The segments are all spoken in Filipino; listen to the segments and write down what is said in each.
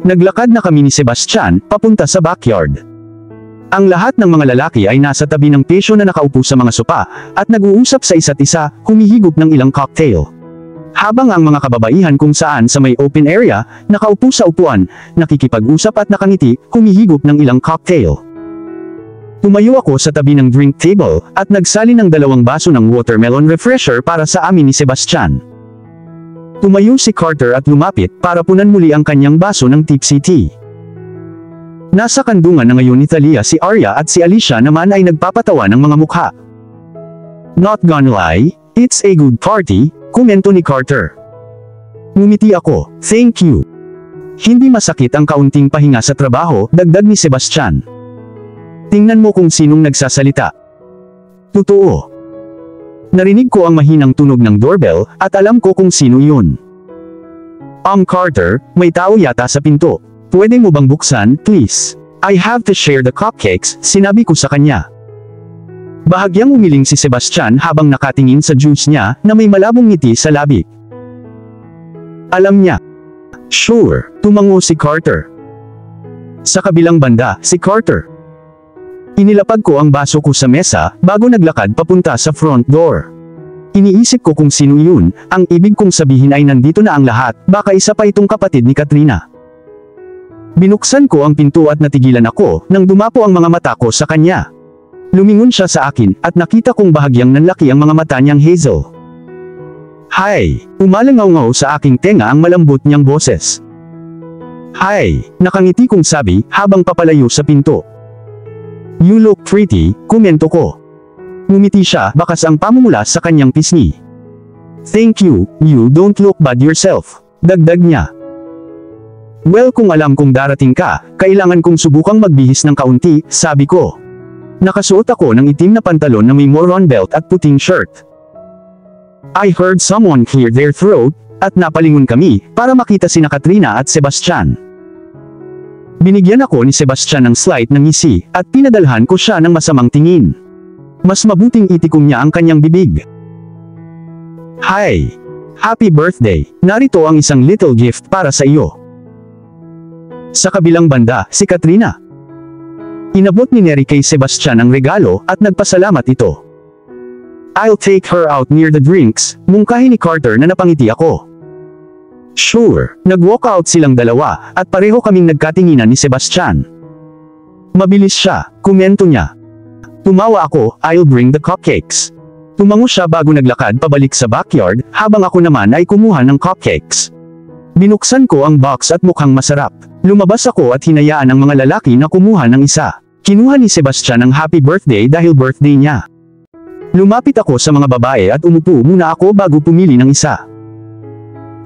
Naglakad na kami ni Sebastian, papunta sa backyard. Ang lahat ng mga lalaki ay nasa tabi ng patio na nakaupo sa mga sopa, at nag-uusap sa isa't isa, humihigop ng ilang cocktail. Habang ang mga kababaihan kung saan sa may open area, nakaupo sa upuan, nakikipag-usap at nakangiti, humihigop ng ilang cocktail. Tumayo ako sa tabi ng drink table, at nagsali ng 2 baso ng watermelon refresher para sa amin ni Sebastian. Tumayo si Carter at lumapit para punan muli ang kanyang baso ng tipsy tea. Nasa kandungan na ngayon ni Thalia si Arya at si Alicia naman ay nagpapatawa ng mga mukha. Not gonna lie, it's a good party, komento ni Carter. Ngumiti ako, thank you. Hindi masakit ang kaunting pahinga sa trabaho, dagdag ni Sebastian. Tingnan mo kung sinong nagsasalita. Totoo. Narinig ko ang mahinang tunog ng doorbell, at alam ko kung sino yun. Carter, may tao yata sa pinto. Pwede mo bang buksan, please? I have to share the cupcakes, sinabi ko sa kanya. Bahagyang umiling si Sebastian habang nakatingin sa juice niya na may malabong ngiti sa labi. Alam niya. Sure, tumango si Carter. Sa kabilang banda, si Carter. Inilapag ko ang baso ko sa mesa bago naglakad papunta sa front door. Iniisip ko kung sino yun, ang ibig kong sabihin ay nandito na ang lahat, baka isa pa itong kapatid ni Katrina. Binuksan ko ang pinto at natigilan ako nang dumapo ang mga mata ko sa kanya. Lumingon siya sa akin at nakita kong bahagyang nanlaki ang mga mata niyang hazel. Hi! Umalangaw-ngaw sa aking tenga ang malambot niyang boses. Hi! Nakangiti kong sabi habang papalayo sa pinto. You look pretty, komento ko. Ngumiti siya bakas ang pamumula sa kanyang pisngi. Thank you, you don't look bad yourself, dagdag niya. Well, kung alam kong darating ka, kailangan kong subukang magbihis ng kaunti, sabi ko. Nakasuot ako ng itim na pantalon na may moron belt at puting shirt. I heard someone clear their throat, at napalingon kami, para makita sina Katrina at Sebastian. Binigyan ako ni Sebastian ng slight na ngisi, at pinadalhan ko siya ng masamang tingin. Mas mabuting itikom niya ang kanyang bibig. Hi! Happy birthday! Narito ang isang little gift para sa iyo. Sa kabilang banda, si Katrina. Inabot ni Neri kay Sebastian ang regalo at nagpasalamat ito. I'll take her out near the drinks, mungkahi ni Carter na napangiti ako. Sure, nag-walk out silang dalawa at pareho kaming nagkatinginan ni Sebastian. Mabilis siya, komento niya. Tumawa ako, I'll bring the cupcakes. Tumango siya bago naglakad pabalik sa backyard, habang ako naman ay kumuha ng cupcakes. Binuksan ko ang box at mukhang masarap. Lumabas ako at hinayaan ang mga lalaki na kumuha ng isa. Kinuha ni Sebastian ang happy birthday dahil birthday niya. Lumapit ako sa mga babae at umupo muna ako bago pumili ng isa.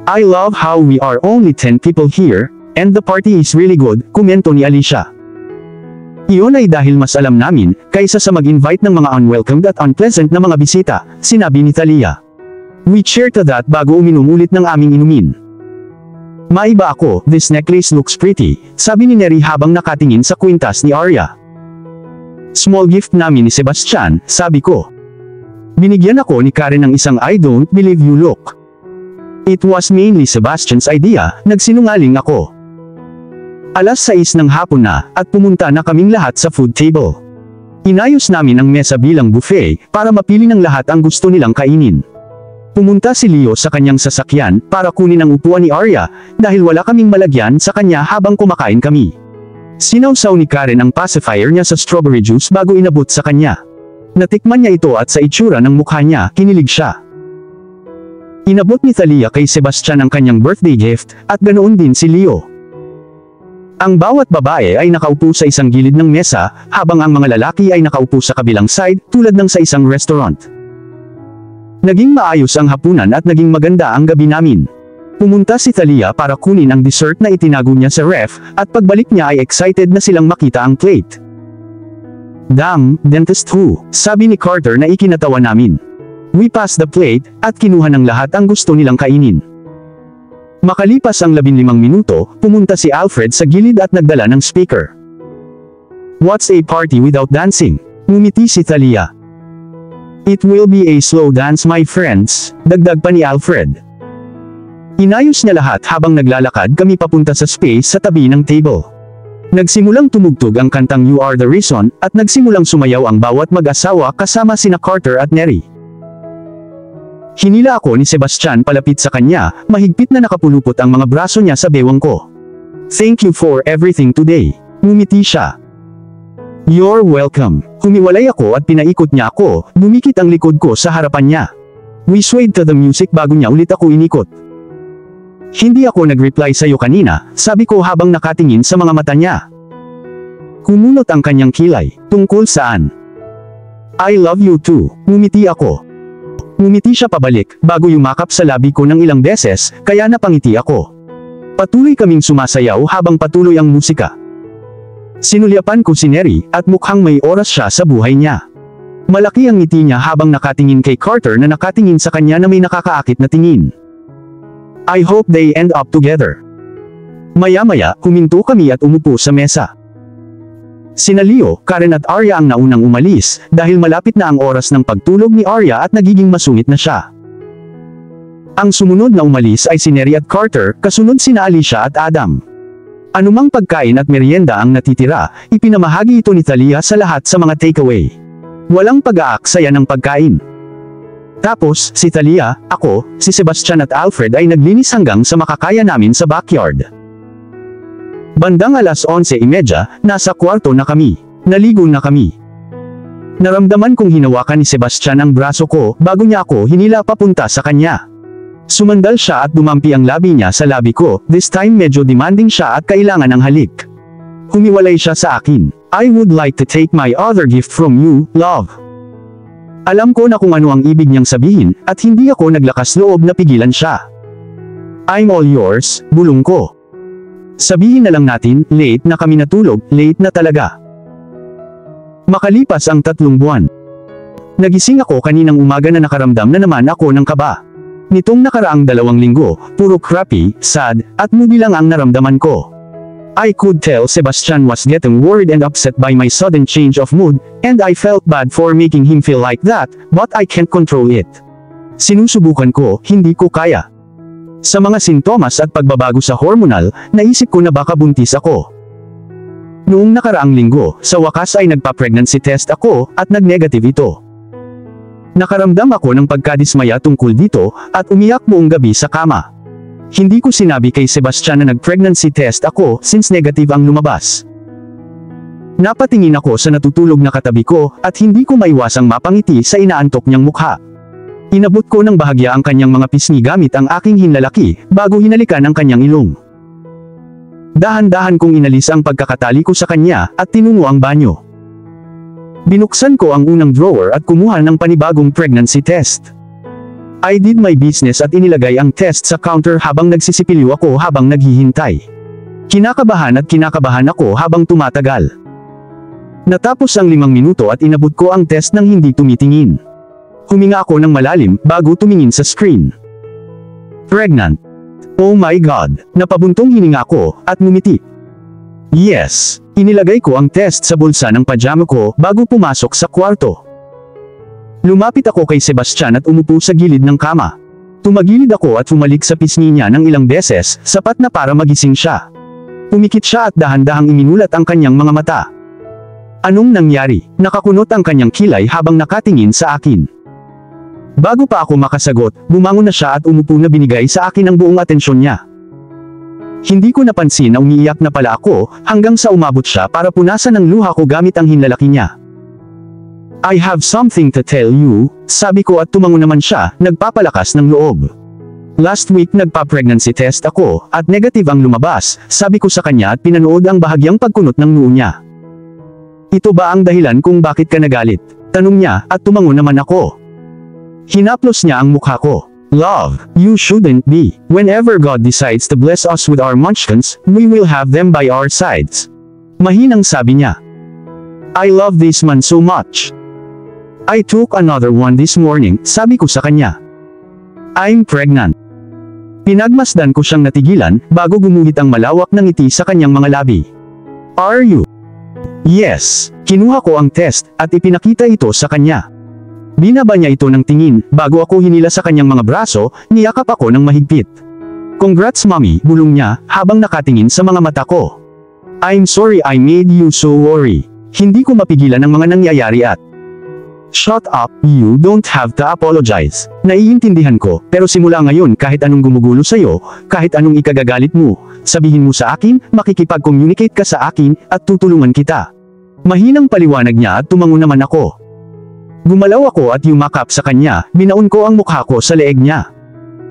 I love how we are only 10 people here, and the party is really good, komento ni Alicia. Iyon ay dahil mas alam namin, kaysa sa mag-invite ng mga unwelcomed at unpleasant na mga bisita, sinabi ni Thalia. We cheer to that bago uminom ulit ng aming inumin. Maiba ako, this necklace looks pretty, sabi ni Neri habang nakatingin sa kwintas ni Arya. Small gift namin ni Sebastian, sabi ko. Binigyan ako ni Karen ng isang I don't believe you look. It was mainly Sebastian's idea, nagsinungaling ako. Alas 6 ng hapon na, at pumunta na kaming lahat sa food table. Inayos namin ang mesa bilang buffet, para mapili ng lahat ang gusto nilang kainin. Pumunta si Leo sa kanyang sasakyan, para kunin ang upuan ni Arya, dahil wala kaming malagyan sa kanya habang kumakain kami. Sinawsaw ni Karen ang pacifier niya sa strawberry juice bago inabot sa kanya. Natikman niya ito at sa itsura ng mukha niya, kinilig siya. Inabot ni Thalia kay Sebastian ang kanyang birthday gift, at ganoon din si Leo. Ang bawat babae ay nakaupo sa isang gilid ng mesa, habang ang mga lalaki ay nakaupo sa kabilang side, tulad ng sa isang restaurant. Naging maayos ang hapunan at naging maganda ang gabi namin. Pumunta si Thalia para kunin ang dessert na itinago niya sa ref, at pagbalik niya ay excited na silang makita ang plate. Damn, dentist who, sabi ni Carter na ikinatawa namin. We passed the plate, at kinuha ng lahat ang gusto nilang kainin. Makalipas ang 15 minuto, pumunta si Alfred sa gilid at nagdala ng speaker. What's a party without dancing? Ngumiti si Thalia. It will be a slow dance my friends, dagdag pa ni Alfred. Inayos niya lahat habang naglalakad kami papunta sa space sa tabi ng table. Nagsimulang tumugtog ang kantang You Are the Reason at nagsimulang sumayaw ang bawat mag-asawa kasama sina Carter at Neri. Hinila ako ni Sebastian palapit sa kanya, mahigpit na nakapulupot ang mga braso niya sa bewang ko. Thank you for everything today. Ngumiti siya. You're welcome. Humiwalay ako at pinaikot niya ako, dumikit ang likod ko sa harapan niya. We swayed to the music bago niya ulit ako inikot. Hindi ako nag-reply sa'yo kanina, sabi ko habang nakatingin sa mga mata niya. Kumunot ang kanyang kilay, tungkol saan? I love you too, ngumiti ako. Ngumiti siya pabalik, bago yumakap sa labi ko ng ilang beses, kaya napangiti ako. Patuloy kaming sumasayaw habang patuloy ang musika. Sinulyapan ko si Neri, at mukhang may oras siya sa buhay niya. Malaki ang ngiti niya habang nakatingin kay Carter na nakatingin sa kanya na may nakakaakit na tingin. I hope they end up together. Maya-maya, huminto kami at umupo sa mesa. Sina Leo, Karen at Arya ang naunang umalis, dahil malapit na ang oras ng pagtulog ni Arya at nagiging masungit na siya. Ang sumunod na umalis ay si Neri at Carter, kasunod sina Alicia at Adam. Anumang pagkain at merienda ang natitira, ipinamahagi ito ni Thalia sa lahat sa mga takeaway. Walang pag-aaksaya ng pagkain. Tapos, si Thalia, ako, si Sebastian at Alfred ay naglinis hanggang sa makakaya namin sa backyard. Bandang alas 11:30, nasa kwarto na kami. Naligo na kami. Naramdaman kong hinawakan ni Sebastian ang braso ko bago niya ako hinila papunta sa kanya. Sumandal siya at dumampi ang labi niya sa labi ko, this time medyo demanding siya at kailangan ng halik. Humiwalay siya sa akin. I would like to take my other gift from you, love. Alam ko na kung ano ang ibig niyang sabihin, at hindi ako naglakas loob na pigilan siya. I'm all yours, bulong ko. Sabihin na lang natin, late na kami natulog, late na talaga. Makalipas ang 3 buwan. Nagising ako kaninang umaga na nakaramdam na naman ako ng kaba. Nitong nakaraang 2 linggo, puro crappy, sad, at moody lang ang naramdaman ko. I could tell Sebastian was getting worried and upset by my sudden change of mood, and I felt bad for making him feel like that, but I can't control it. Sinusubukan ko, hindi ko kaya. Sa mga sintomas at pagbabago sa hormonal, naisip ko na baka buntis ako. Noong nakaraang linggo, sa wakas ay nagpa-pregnancy test ako, at nag-negative ito. Nakaramdam ako ng pagkadismaya tungkol dito, at umiyak buong gabi sa kama. Hindi ko sinabi kay Sebastian na nag-pregnancy test ako since negative ang lumabas. Napatingin ako sa natutulog na katabi ko, at hindi ko maiwasang mapangiti sa inaantok niyang mukha. Inabot ko ng bahagya ang kanyang mga pisngi gamit ang aking hinlalaki, bago hinalikan ang kanyang ilong. Dahan-dahan kong inalis ang pagkakatali ko sa kanya, at tinungo ang banyo. Binuksan ko ang unang drawer at kumuha ng panibagong pregnancy test. I did my business at inilagay ang test sa counter habang nagsisipilyo ako habang naghihintay. Kinakabahan ako habang tumatagal. Natapos ang 5 minuto at inabot ko ang test nang hindi tumitingin. Huminga ako ng malalim bago tumingin sa screen. Pregnant. Oh my God, napabuntong hininga ko at ngumiti. Yes, inilagay ko ang test sa bulsa ng pajama ko bago pumasok sa kwarto. Lumapit ako kay Sebastian at umupo sa gilid ng kama. Tumagilid ako at pumalik sa pisngi niya ng ilang beses, sapat na para magising siya. Pumikit siya at dahan-dahang iminulat ang kanyang mga mata. Anong nangyari? Nakakunot ang kanyang kilay habang nakatingin sa akin. Bago pa ako makasagot, bumangon na siya at umupo na binigay sa akin ang buong atensyon niya. Hindi ko napansin na umiiyak na pala ako, hanggang sa umabot siya para punasan ng luha ko gamit ang hinlalaki niya. I have something to tell you, sabi ko at tumango naman siya, nagpapalakas ng loob. Last week nagpa-pregnancy test ako, at negative ang lumabas, sabi ko sa kanya at pinanood ang bahagyang pagkunot ng noo niya. Ito ba ang dahilan kung bakit ka nagalit? Tanong niya, at tumango naman ako. Hinaplos niya ang mukha ko. Love, you shouldn't be. Whenever God decides to bless us with our munchkins, we will have them by our sides. Mahinang sabi niya. I love this man so much. I took another one this morning, sabi ko sa kanya. I'm pregnant. Pinagmasdan ko siyang natigilan, bago gumuhit ang malawak na ngiti sa kanyang mga labi. Are you? Yes. Kinuha ko ang test, at ipinakita ito sa kanya. Binaba niya ito ng tingin, bago ako hinila sa kanyang mga braso, niyakap ako ng mahigpit. Congrats mommy, bulong niya, habang nakatingin sa mga mata ko. I'm sorry I made you so worry. Hindi ko mapigilan ang mga nangyayari at shut up, you don't have to apologize. Naiintindihan ko, pero simula ngayon kahit anong gumugulo sa'yo, kahit anong ikagagalit mo, sabihin mo sa akin, makikipag-communicate ka sa akin, at tutulungan kita. Mahinang paliwanag niya at tumango naman ako. Gumalaw ako at yumakap sa kanya, binaon ko ang mukha ko sa leeg niya.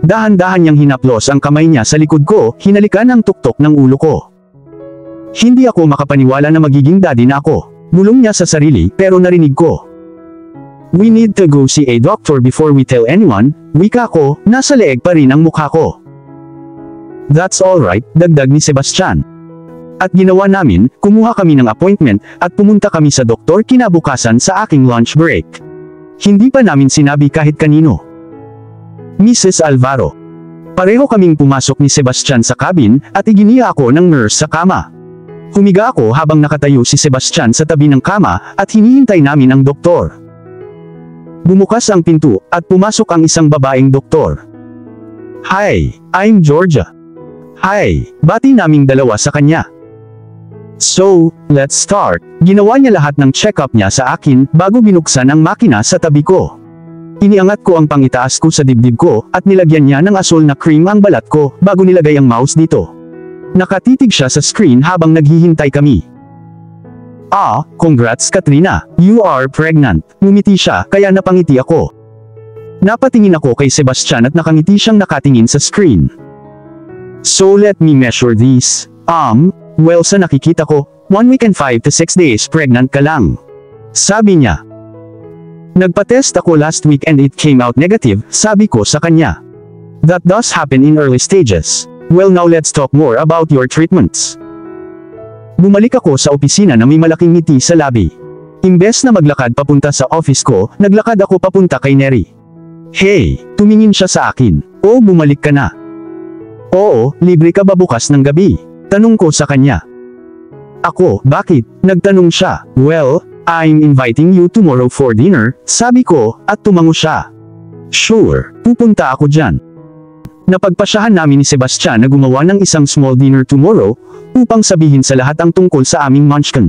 Dahan-dahan niyang hinaplos ang kamay niya sa likod ko, hinalikan ang tuktok ng ulo ko. Hindi ako makapaniwala na magiging daddy na ako. Bulong niya sa sarili, pero narinig ko. We need to go see a doctor before we tell anyone, wika ko, nasa leeg pa rin ang mukha ko. That's alright, dagdag ni Sebastian. At ginawa namin, kumuha kami ng appointment, at pumunta kami sa doktor kinabukasan sa aking lunch break. Hindi pa namin sinabi kahit kanino. Mrs. Alvaro. Pareho kaming pumasok ni Sebastian sa cabin, at iginiya ako ng nurse sa kama. Humiga ako habang nakatayo si Sebastian sa tabi ng kama, at hinihintay namin ang doktor. Bumukas ang pinto, at pumasok ang isang babaeng doktor. Hi, I'm Georgia. Hi, bati naming dalawa sa kanya. So, let's start. Ginawa niya lahat ng check-up niya sa akin, bago binuksan ang makina sa tabi ko. Iniangat ko ang pangitaas ko sa dibdib ko, at nilagyan niya ng asul na cream ang balat ko, bago nilagay ang mouse dito. Nakatitig siya sa screen habang naghihintay kami. Ah, congrats Katrina, you are pregnant. Ngumiti siya, kaya napangiti ako. Napatingin ako kay Sebastian at nakangiti siyang nakatingin sa screen. So let me measure this. Well sa nakikita ko, 1 week and 5 to 6 days pregnant ka lang. Sabi niya. Nagpa-test ako last week and it came out negative, sabi ko sa kanya. That does happen in early stages. Well now let's talk more about your treatments. Bumalik ako sa opisina na may malaking ngiti sa labi. Imbes na maglakad papunta sa office ko, naglakad ako papunta kay Neri. Hey, tumingin siya sa akin. O bumalik ka na? Oo, libre ka ba bukas ng gabi? Tanong ko sa kanya. Ako, bakit? Nagtanong siya. Well, I'm inviting you tomorrow for dinner, sabi ko, at tumango siya. Sure, pupunta ako dyan. Napagpasyahan namin ni Sebastian na gumawa ng isang small dinner tomorrow, upang sabihin sa lahat ang tungkol sa aming munchkin.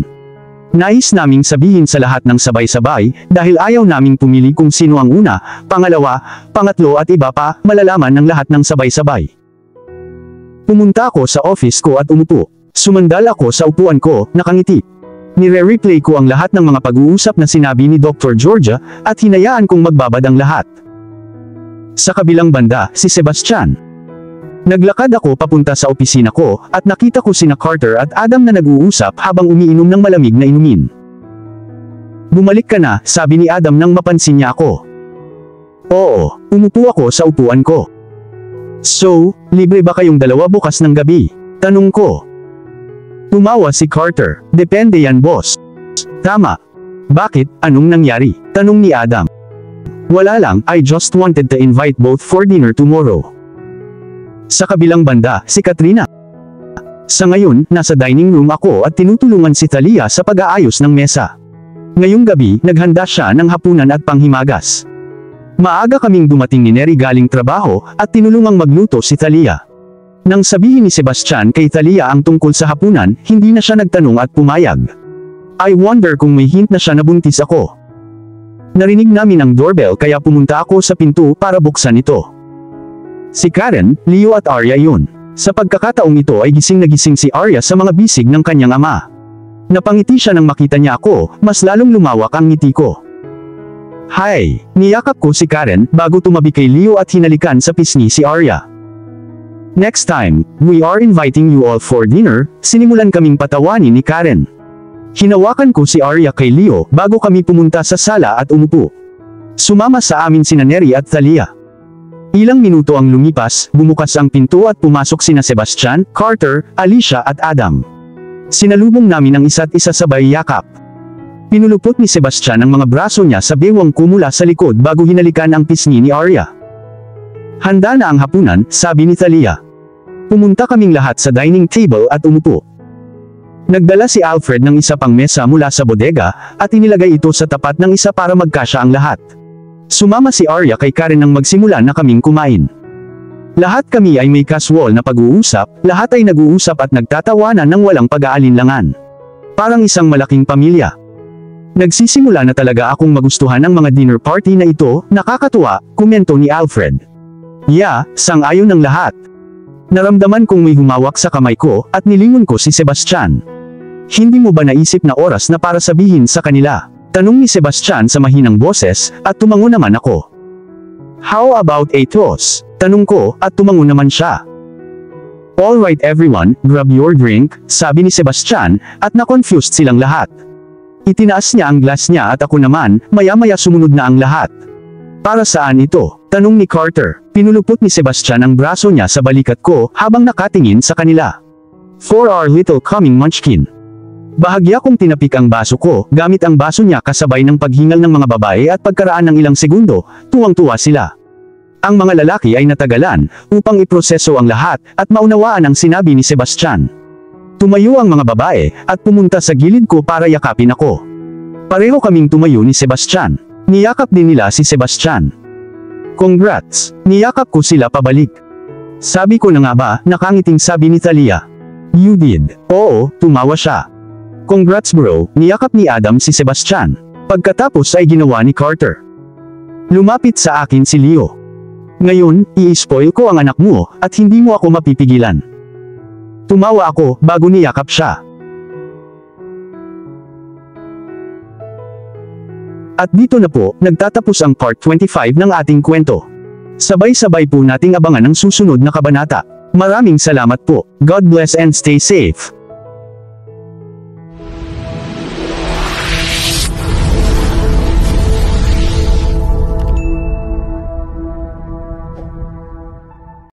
Nais naming sabihin sa lahat ng sabay-sabay, dahil ayaw naming pumili kung sino ang una, pangalawa, pangatlo at iba pa, malalaman ng lahat ng sabay-sabay. Pumunta ako sa office ko at umupo. Sumandal ako sa upuan ko, nakangiti. Nire-replay ko ang lahat ng mga pag-uusap na sinabi ni Dr. Georgia, at hinayaan kong magbabad ang lahat. Sa kabilang banda, si Sebastian. Naglakad ako papunta sa opisina ko, at nakita ko sina Carter at Adam na nag-uusap habang umiinom ng malamig na inumin. Bumalik ka na, sabi ni Adam nang mapansin niya ako. Oo, umupo ako sa upuan ko. So, libre ba kayong dalawa bukas ng gabi? Tanong ko. Tumawa si Carter. Depende yan boss. Tama. Bakit, anong nangyari? Tanong ni Adam. Wala lang, I just wanted to invite both for dinner tomorrow. Sa kabilang banda, si Katrina. Sa ngayon, nasa dining room ako at tinutulungan si Thalia sa pag-aayos ng mesa. Ngayong gabi, naghanda siya ng hapunan at panghimagas. Maaga kaming dumating ni Neri galing trabaho, at tinulungang magluto si Thalia. Nang sabihin ni Sebastian kay Thalia ang tungkol sa hapunan, hindi na siya nagtanong at pumayag. I wonder kung may hint na siya na buntis ako. Narinig namin ang doorbell kaya pumunta ako sa pinto para buksan ito. Si Karen, Leo at Arya yun. Sa pagkakataong ito ay gising na gising si Arya sa mga bisig ng kanyang ama. Napangiti siya nang makita niya ako, mas lalong lumawak ang ngiti ko. Hi! Niyakap ko si Karen bago tumabi kay Leo at hinalikan sa pisngi si Arya. Next time, we are inviting you all for dinner, sinimulan kaming patawanin ni Karen. Hinawakan ko si Arya kay Leo bago kami pumunta sa sala at umupo. Sumama sa amin sina Neri at Thalia. Ilang minuto ang lumipas, bumukas ang pinto at pumasok sina Sebastian, Carter, Alicia at Adam. Sinalubong namin ang isa't isa sabay yakap. Pinulupot ni Sebastian ang mga braso niya sa bewang ko mula sa likod bago hinalikan ang pisngi ni Arya. Handa na ang hapunan, sabi ni Thalia. Pumunta kaming lahat sa dining table at umupo. Nagdala si Alfred ng isa pang mesa mula sa bodega, at inilagay ito sa tapat ng isa para magkasya ang lahat. Sumama si Arya kay Karen nang magsimula na kaming kumain. Lahat kami ay may casual na pag-uusap, lahat ay nag-uusap at nagtatawanan ng walang pag-aalinlangan. Parang isang malaking pamilya. Nagsisimula na talaga akong magustuhan ang mga dinner party na ito, nakakatuwa, komento ni Alfred. Yeah, sang-ayon ng lahat. Naramdaman kong may humawak sa kamay ko, at nilingon ko si Sebastian. Hindi mo ba naisip na oras na para sabihin sa kanila? Tanong ni Sebastian sa mahinang boses, at tumango naman ako. How about a toast? Tanong ko, at tumango naman siya. Alright everyone, grab your drink, sabi ni Sebastian, at na-confused silang lahat. Itinaas niya ang glass niya at ako naman, maya-maya sumunod na ang lahat. Para saan ito? Tanong ni Carter. Pinulupot ni Sebastian ang braso niya sa balikat ko habang nakatingin sa kanila. For our little coming munchkin. Bahagya kong tinapik ang baso ko, gamit ang baso niya kasabay ng paghingal ng mga babae at pagkaraan ng ilang segundo, tuwang-tuwa sila. Ang mga lalaki ay natagalan, upang iproseso ang lahat, at maunawaan ang sinabi ni Sebastian. Tumayo ang mga babae, at pumunta sa gilid ko para yakapin ako. Pareho kaming tumayo ni Sebastian. Niyakap din nila si Sebastian. Congrats! Niyakap ko sila pabalik. Sabi ko na nga ba, nakangiting sabi ni Thalia. You did. Oo, tumawa siya. Congrats bro, niyakap ni Adam si Sebastian. Pagkatapos ay ginawa ni Carter. Lumapit sa akin si Leo. Ngayon, i-spoil ko ang anak mo, at hindi mo ako mapipigilan. Tumawa ako, bago niyakap siya. At dito na po, nagtatapos ang part 25 ng ating kwento. Sabay-sabay po nating abangan ang susunod na kabanata. Maraming salamat po. God bless and stay safe.